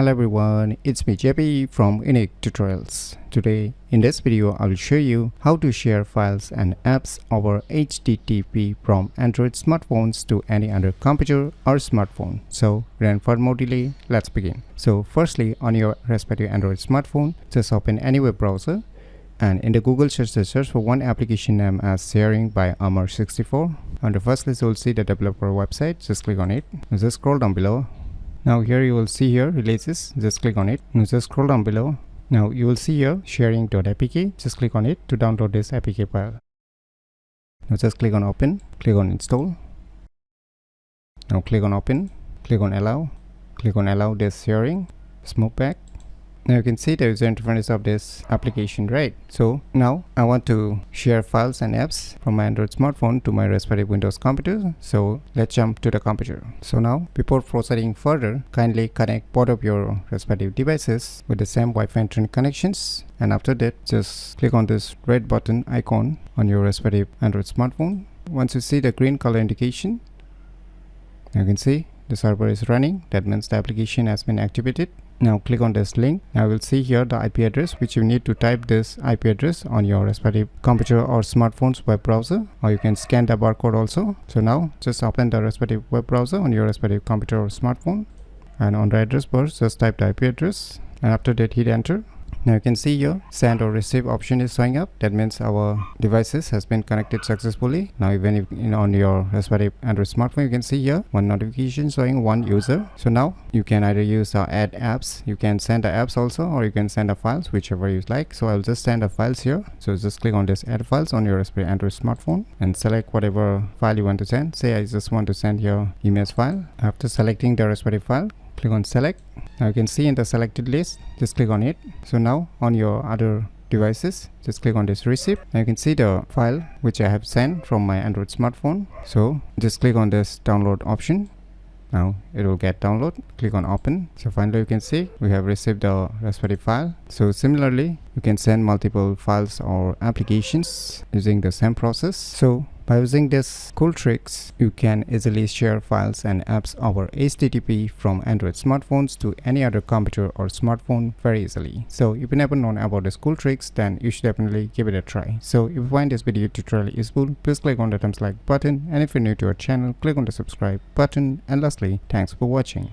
Hello everyone, it's me JP from Unique Tutorials. Today in this video I will show you how to share files and apps over HTTP from Android smartphones to any other computer or smartphone. So without further more delay, let's begin. So firstly, on your respective Android smartphone, just open any web browser and in the Google search for one application name as Sharing by Armor64. On the first list you will see the developer website. Just click on it. Just scroll down below. Now here you will see here releases. Just click on it. Now just scroll down below. Now you will see here sharing.apk. Just click on it to download this apk file. Now just click on open. Click on install. Now click on open. Click on allow. Click on allow this sharing. Just move back. Now you can see the user interface of this application, right? So now I want to share files and apps from my Android smartphone to my respective Windows computer. So let's jump to the computer. So now before proceeding further, kindly connect both of your respective devices with the same Wi-Fi internet connections. And after that, just click on this red button icon on your respective Android smartphone. Once you see the green color indication, you can see the server is running. That means the application has been activated. Now click on this link. Now we'll see here the IP address, which you need to type this IP address on your respective computer or smartphone's web browser, or you can scan the barcode also. So now just open the respective web browser on your respective computer or smartphone, and on the address bar just type the IP address, and after that hit enter. Now you can see here send or receive option is showing up. That means our devices has been connected successfully. Now even if on your respective Android smartphone, you can see here one notification showing one user. So now you can either use add apps, you can send the apps also, or you can send the files, whichever you like. So I'll just send the files here. So just click on this add files on your respective Android smartphone and select whatever file you want to send. Say I just want to send your image file. After selecting the respective file, click on select. Now you can see in the selected list, just click on it. So now on your other devices, just click on this receipt. Now you can see the file which I have sent from my Android smartphone. So just click on this download option. Now it will get download. Click on open. So finally you can see we have received the respective file. So similarly you can send multiple files or applications using the same process. So by using these cool tricks, you can easily share files and apps over HTTP from Android smartphones to any other computer or smartphone very easily. So if you never known about these cool tricks, then you should definitely give it a try. So if you find this video tutorial useful, please click on the thumbs like button, and if you're new to our channel, click on the subscribe button, and lastly, thanks for watching.